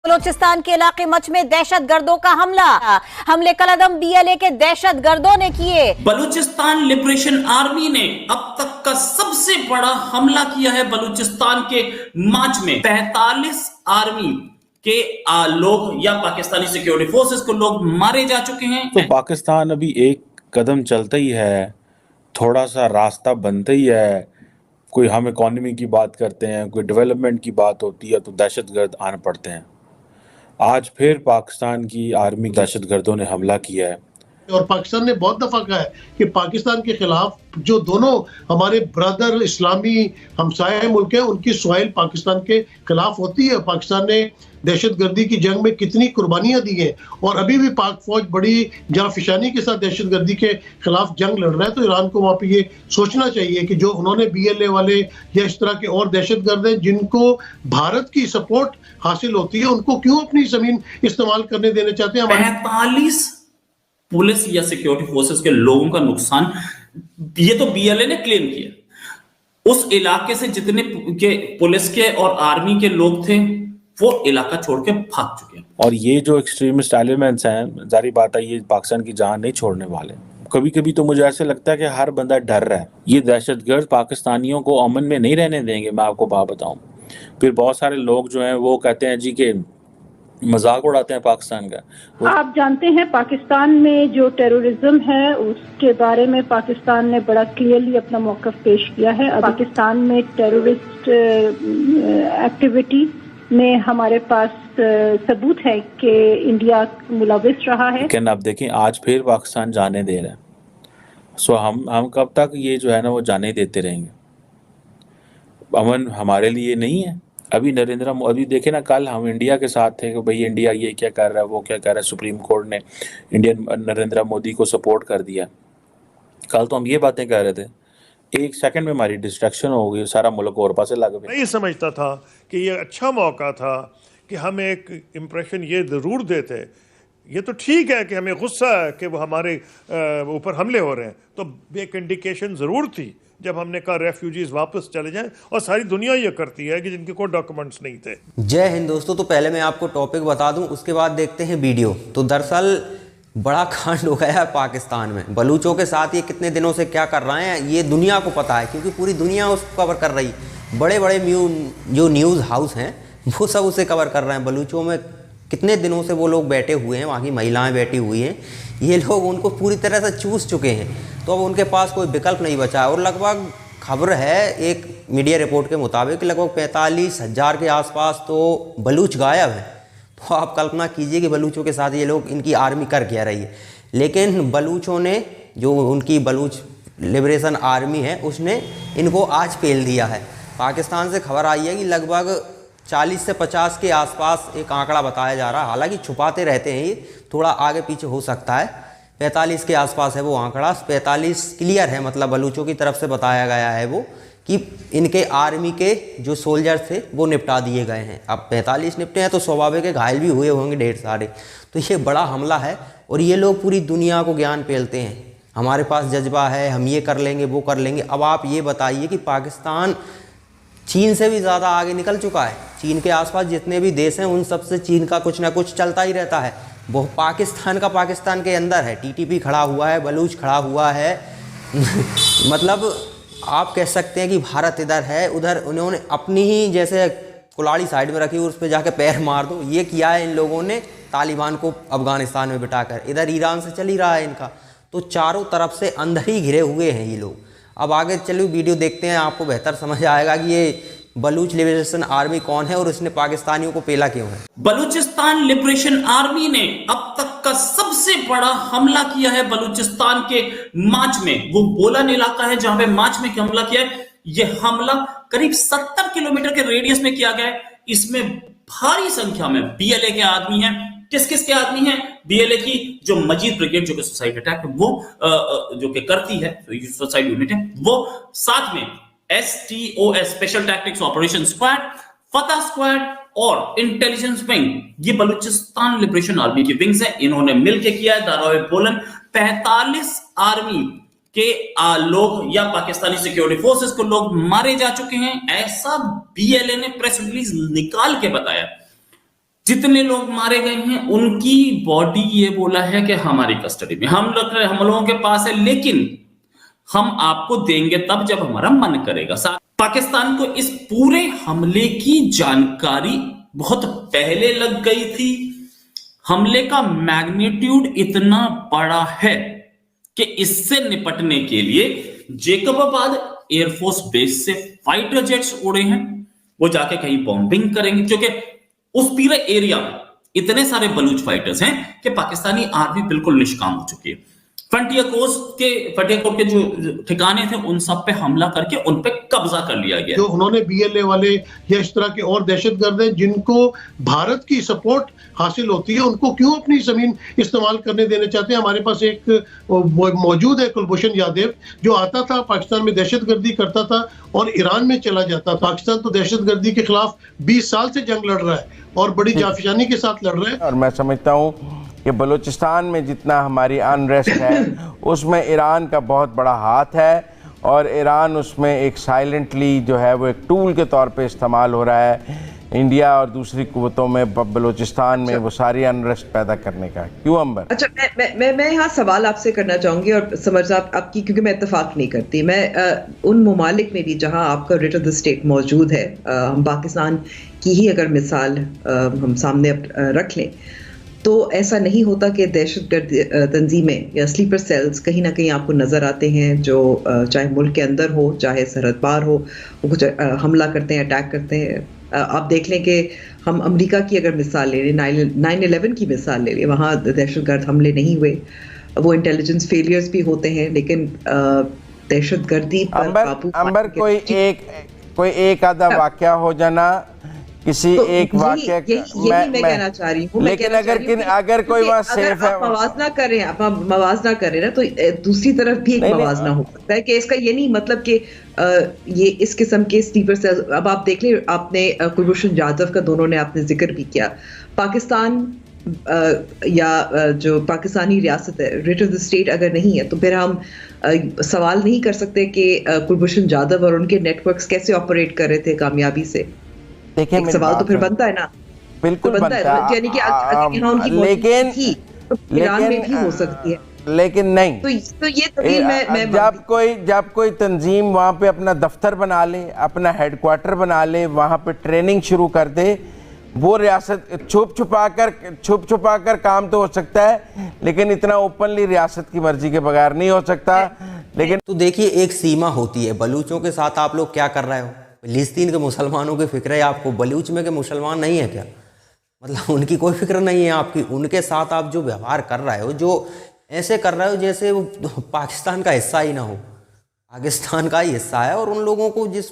बलूचिस्तान के इलाके मच में दहशतगर्दों का हमले कलअदम बीएलए के दहशतगर्दों ने किए। बलूचिस्तान लिबरेशन आर्मी ने अब तक का सबसे बड़ा हमला किया है बलूचिस्तान के मार्च में। 45 आर्मी के लोग या पाकिस्तानी सिक्योरिटी फोर्सेस को लोग मारे जा चुके हैं। तो पाकिस्तान अभी एक कदम चलता ही है, थोड़ा सा रास्ता बनता ही है। कोई हम इकोनॉमी की बात करते हैं, कोई डेवलपमेंट की बात होती है तो दहशतगर्द आन पड़ते हैं। आज फिर पाकिस्तान की आर्मी दहशतगर्दों ने हमला किया है और पाकिस्तान ने बहुत दफा कहा है कि पाकिस्तान के खिलाफ जो दोनों हमारे ब्रदर इस्लामी हमसाये मुल्क हैं उनकी सॉइल पाकिस्तान के खिलाफ होती है। पाकिस्तान ने दहशतगर्दी की जंग में कितनी कुर्बानियां दी हैं और अभी भी पाक फौज बड़ी जाफिशानी के साथ दहशतगर्दी के खिलाफ जंग लड़ रहा है। तो ईरान को वहाँ पे ये सोचना चाहिए कि जो उन्होंने बीएलए वाले या इस तरह के और दहशतगर्द हैं जिनको भारत की सपोर्ट हासिल होती है, उनको क्यों अपनी जमीन इस्तेमाल करने देने चाहते हैं। 45 पुलिस या सिक्योरिटी फोर्सेस के लोगों का नुकसान, ये तो बीएलए ने क्लेम किया। उस इलाके से जितने के पुलिस के और आर्मी के लोग थे वो इलाका छोड़ के भाग चुके हैं। और ये जो एक्सट्रीमिस्ट एलिमेंट्स हैं, जारी बात है, ये पाकिस्तान की जान नहीं छोड़ने वाले। कभी कभी तो मुझे ऐसे लगता है कि हर बंदा डर रहा है। ये दहशतगर्द पाकिस्तानियों को अमन में नहीं रहने देंगे। मैं आपको बात बताऊं, फिर बहुत सारे लोग जो हैं वो कहते हैं जी के मजाक उड़ाते हैं पाकिस्तान का। आप जानते हैं पाकिस्तान में जो टेररिज्म है उसके बारे में पाकिस्तान ने बड़ा क्लियरली अपना मौक़िफ़ पेश किया है। पाकिस्तान में टेररिस्ट एक्टिविटी में हमारे पास सबूत है कि इंडिया मुलविस रहा है। लेकिन अब देखें आज फिर पाकिस्तान जाने दे रहा है। सो हम कब तक ये जो है ना वो जाने देते रहेंगे? अमन हमारे लिए नहीं है। अभी नरेंद्र मोदी देखे ना, कल हम इंडिया के साथ थे कि भाई इंडिया ये क्या कर रहा है, वो क्या कर रहा है। सुप्रीम कोर्ट ने नरेंद्र मोदी को सपोर्ट कर दिया। कल तो हम ये बातें कर रहे थे, एक सेकंड में हमारी डिस्ट्रैक्शन हो गई, सारा मुल्क और पासे लग गया। नहीं समझता था कि ये अच्छा मौका था कि हम एक इम्प्रेशन ये ज़रूर देते। ये तो ठीक है कि हमें गुस्सा है कि वो हमारे ऊपर हमले हो रहे हैं, तो एक इंडिकेशन ज़रूर थी जब हमने कहा रेफ्यूजीज वापस चले जाएं। और सारी दुनिया ये करती है कि जिनके कोई डॉक्यूमेंट्स नहीं थे। जय हिंद दोस्तों। तो पहले मैं आपको टॉपिक बता दूं, उसके बाद देखते हैं वीडियो। तो दरअसल बड़ा कांड हो गया है पाकिस्तान में। बलूचों के साथ ये कितने दिनों से क्या कर रहे हैं ये दुनिया को पता है, क्योंकि पूरी दुनिया उसको कवर कर रही। बड़े बड़े जो न्यूज़ हाउस हैं वो सब उसे कवर कर रहे हैं। बलूचों में कितने दिनों से वो लोग बैठे हुए हैं, वहाँ की महिलाएं बैठी हुई हैं। ये लोग उनको पूरी तरह से चूस चुके हैं, तो अब उनके पास कोई विकल्प नहीं बचा है। और लगभग खबर है एक मीडिया रिपोर्ट के मुताबिक लगभग 45,000 के आसपास तो बलूच गायब है। तो आप कल्पना कीजिए कि बलूचों के साथ ये लोग, इनकी आर्मी कर क्या रही है। लेकिन बलूचों ने, जो उनकी बलूच लिबरेशन आर्मी है, उसने इनको आज पेल दिया है। पाकिस्तान से खबर आई है कि लगभग 40 से 50 के आसपास एक आंकड़ा बताया जा रहा है। हालांकि छुपाते रहते हैं, ये थोड़ा आगे पीछे हो सकता है। 45 के आसपास है वो आंकड़ा। 45 क्लियर है, मतलब बलूचों की तरफ से बताया गया है वो कि इनके आर्मी के जो सोल्जर थे वो निपटा दिए गए हैं। अब 45 निपटे हैं तो स्वाभाविक है घायल भी हुए होंगे ढेर सारे। तो ये बड़ा हमला है और ये लोग पूरी दुनिया को ज्ञान पेलते हैं, हमारे पास जज्बा है, हम ये कर लेंगे वो कर लेंगे। अब आप ये बताइए कि पाकिस्तान चीन से भी ज़्यादा आगे निकल चुका है। चीन के आसपास जितने भी देश हैं उन सब से चीन का कुछ ना कुछ चलता ही रहता है। वो पाकिस्तान का पाकिस्तान के अंदर है। टीटीपी खड़ा हुआ है, बलूच खड़ा हुआ है। मतलब आप कह सकते हैं कि भारत इधर है, उधर उन्होंने अपनी ही जैसे कुल्हाड़ी साइड में रखी, उस पर जाके पैर मार दो। ये किया है इन लोगों ने तालिबान को अफगानिस्तान में बिठाकर। इधर ईरान से चल ही रहा है इनका। तो चारों तरफ से अंदर ही घिरे हुए हैं ये लोग। अब आगे चलिए वीडियो देखते हैं, आपको बेहतर समझ आएगा कि ये बलूच लिबरेशन आर्मी कौन है और उसने पाकिस्तानियों को पेला क्यों है। बलूचिस्तान लिबरेशन आर्मी ने अब तक का सबसे बड़ा हमला किया है बलूचिस्तान के मार्च में। वो बोलन इलाका है जहां पे मार्च में हमला किया है। यह हमला करीब 70 किलोमीटर के रेडियस में किया गया है। इसमें भारी संख्या में बीएलए के आदमी हैं। किस किस के आदमी हैं? बीएलए की जो मजीद ब्रिगेड जो कि सुसाइड अटैक वो जो कि करती है, सुसाइड यूनिट है वो, साथ में STOS special tactics operation squad, फतह स्क्वाड और इंटेलिजेंस विंग, ये बलूचिस्तान लिबरेशन आर्मी की विंग्स है। इन्होंने मिलकर किया है दारोए बोलन। 45 आर्मी के लोग या पाकिस्तानी सिक्योरिटी फोर्सेस को लोग मारे जा चुके हैं, ऐसा बीएलए ने प्रेस रिलीज निकाल के बताया। जितने लोग मारे गए हैं उनकी बॉडी ये बोला है कि हमारी कस्टडी में, हम लोगों के पास है, लेकिन हम आपको देंगे तब जब हमारा मन करेगा। पाकिस्तान को इस पूरे हमले की जानकारी बहुत पहले लग गई थी। हमले का मैग्नीट्यूड इतना बड़ा है कि इससे निपटने के लिए जेकबाबाद एयरफोर्स बेस से फाइटर जेट्स उड़े हैं, वो जाके कहीं बॉम्बिंग करेंगे, क्योंकि उस पूरे एरिया में इतने सारे बलूच फाइटर्स हैं कि पाकिस्तानी आर्मी बिल्कुल निष्काम हो चुकी है। फ्रंटियर कोर्ट के जो ठिकाने थे उन सब पे हमला करके उन पे कब्जा कर लिया गया। जो उन्होंने बीएलए वाले या इस तरह के और दहशतगर्द हैं जिनको भारत की सपोर्ट हासिल होती है, उनको क्यों अपनी जमीन इस्तेमाल करने देने चाहते हैं? हमारे पास एक मौजूद है कुलभूषण यादव, जो आता था पाकिस्तान में दहशतगर्दी करता था और ईरान में चला जाता। पाकिस्तान तो दहशतगर्दी के खिलाफ 20 साल से जंग लड़ रहा है और बड़ी जाफिशानी के साथ लड़ रहा है। और मैं समझता हूँ कि बलूचिस्तान में जितना हमारी अनरेस्ट है उसमें ईरान का बहुत बड़ा हाथ है, और ईरान उसमें एक साइलेंटली जो है वो एक टूल के तौर पे इस्तेमाल हो रहा है इंडिया और दूसरी कुव्वतों में बलूचिस्तान में वो सारी अनरेस्ट पैदा करने का। क्यों अंबर? अच्छा, मैं यहाँ सवाल आपसे करना चाहूंगी, और समझ आपकी, क्योंकि मैं इत्तेफाक नहीं करती। मैं उन ममालिक में भी जहाँ आपका रिट ऑफ द स्टेट मौजूद है, हम पाकिस्तान की ही अगर मिसाल हम सामने रख लें, तो ऐसा नहीं होता कि दहशतगर्द तंजीमें या स्लीपर सेल्स कहीं ना कहीं आपको नज़र आते हैं, जो चाहे मुल्क के अंदर हो चाहे सरहद पार हो, वो कुछ हमला करते हैं, अटैक करते हैं। आप देख लें कि हम अमेरिका की अगर मिसाल ले लें, 9/11 की मिसाल ले लें, वहाँ दहशतगर्द हमले नहीं हुए, वो इंटेलिजेंस फेलियर्स भी होते हैं, लेकिन दहशतगर्दी पर काबू अंबर कोई एक आधा वाकया हो जाना, किसी तो एक वाकया मैं कहना चाह रही हूँ। लेकिन अगर कोई बात सेफ है, मवाजना करें, आप मवाजना करें ना, तो दूसरी तरफ भी एक मवाजना हो सकता है कि इसका ये नहीं मतलब कि ये इस किस्म के स्लीपर सेल्स। अब आप देख लें, आपने कुलभूषण यादव का दोनों ने आपने जिक्र भी किया। पाकिस्तान या जो पाकिस्तानी रियासत है, रिट ऑफ द स्टेट अगर नहीं है, तो फिर हम सवाल नहीं कर सकते कि कुलभूषण यादव और उनके नेटवर्क्स कैसे ऑपरेट कर रहे थे कामयाबी से। देखिए, एक सवाल तो फिर बनता है ना, बिल्कुल तो बनता है, यानी कि यहाँ उनकी लेकिन ईरान में भी हो सकती है, लेकिन नहीं। तो ये तब्दील मैं जब कोई तंजीम वहाँ पे अपना दफ्तर बना ले, अपना हेडक्वार्टर बना ले, वहाँ पे ट्रेनिंग शुरू कर दे, वो रियासत छुप छुपा कर काम तो हो सकता है, लेकिन इतना ओपनली रियासत की मर्जी के बगैर नहीं हो सकता। लेकिन तो देखिए, एक सीमा होती है। बलूचों के साथ आप लोग क्या कर रहे हो? फिलिस्तीन के मुसलमानों की फिक्र है आपको, बलूच में के मुसलमान नहीं है क्या? मतलब उनकी कोई फिक्र नहीं है आपकी? उनके साथ आप जो व्यवहार कर रहे हो, जो ऐसे कर रहे हो जैसे वो पाकिस्तान का हिस्सा ही ना हो, पाकिस्तान का ही हिस्सा है। और उन लोगों को जिस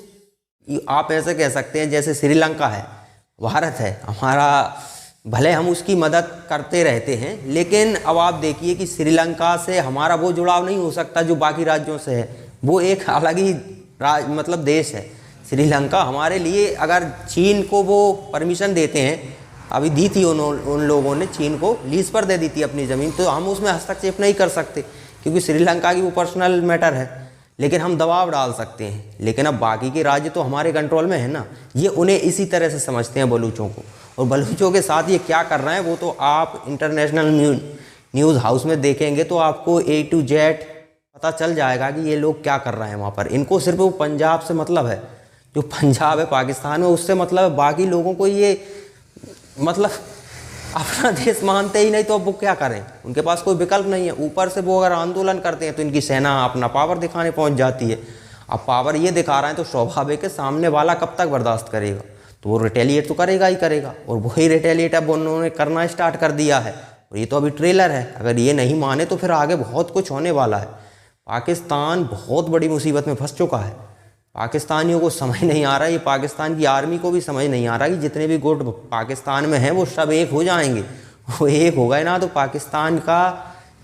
आप ऐसे कह सकते हैं जैसे श्रीलंका है, भारत है हमारा, भले हम उसकी मदद करते रहते हैं, लेकिन अब आप देखिए कि श्रीलंका से हमारा वो जुड़ाव नहीं हो सकता जो बाकी राज्यों से है। वो एक अलग ही मतलब देश है श्रीलंका हमारे लिए। अगर चीन को वो परमिशन देते हैं, अभी दी थी उन लोगों ने चीन को लीज पर दे दी थी अपनी ज़मीन, तो हम उसमें हस्तक्षेप नहीं कर सकते क्योंकि श्रीलंका की वो पर्सनल मैटर है, लेकिन हम दबाव डाल सकते हैं। लेकिन अब बाकी के राज्य तो हमारे कंट्रोल में है ना। ये उन्हें इसी तरह से समझते हैं बलूचों को, और बलूचों के साथ ये क्या कर रहे हैं वो तो आप इंटरनेशनल न्यूज़ हाउस में देखेंगे तो आपको A to Z पता चल जाएगा कि ये लोग क्या कर रहे हैं वहाँ पर। इनको सिर्फ वो पंजाब से मतलब है, जो पंजाब है पाकिस्तान में, उससे मतलब है। बाकी लोगों को ये मतलब अपना देश मानते ही नहीं, तो अब वो क्या करें? उनके पास कोई विकल्प नहीं है। ऊपर से वो अगर आंदोलन करते हैं तो इनकी सेना अपना पावर दिखाने पहुंच जाती है। अब पावर ये दिखा रहे हैं तो स्वाभाविक है सामने वाला कब तक बर्दाश्त करेगा? तो वो रिटेलिएट तो करेगा ही करेगा, और वही रिटेलिएट अब उन्होंने करना स्टार्ट कर दिया है। और ये तो अभी ट्रेलर है, अगर ये नहीं माने तो फिर आगे बहुत कुछ होने वाला है। पाकिस्तान बहुत बड़ी मुसीबत में फंस चुका है। पाकिस्तानियों को समझ नहीं आ रहा है, ये पाकिस्तान की आर्मी को भी समझ नहीं आ रहा कि जितने भी गुट पाकिस्तान में हैं वो सब एक हो जाएंगे। वो एक हो गए ना तो पाकिस्तान का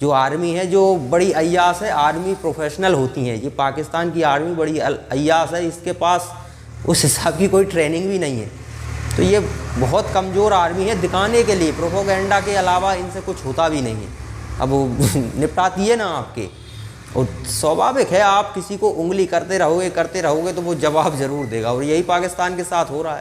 जो आर्मी है, जो बड़ी अय्यास है, आर्मी प्रोफेशनल होती हैं, ये पाकिस्तान की आर्मी बड़ी अय्यास है, इसके पास उस हिसाब की कोई ट्रेनिंग भी नहीं है। तो ये बहुत कमज़ोर आर्मी है दिखाने के लिए, प्रोपोगेंडा के अलावा इनसे कुछ होता भी नहीं है। अब वो निपटाती है ना आपके, और स्वाभाविक है आप किसी को उंगली करते रहोगे तो वो जवाब ज़रूर देगा, और यही पाकिस्तान के साथ हो रहा है।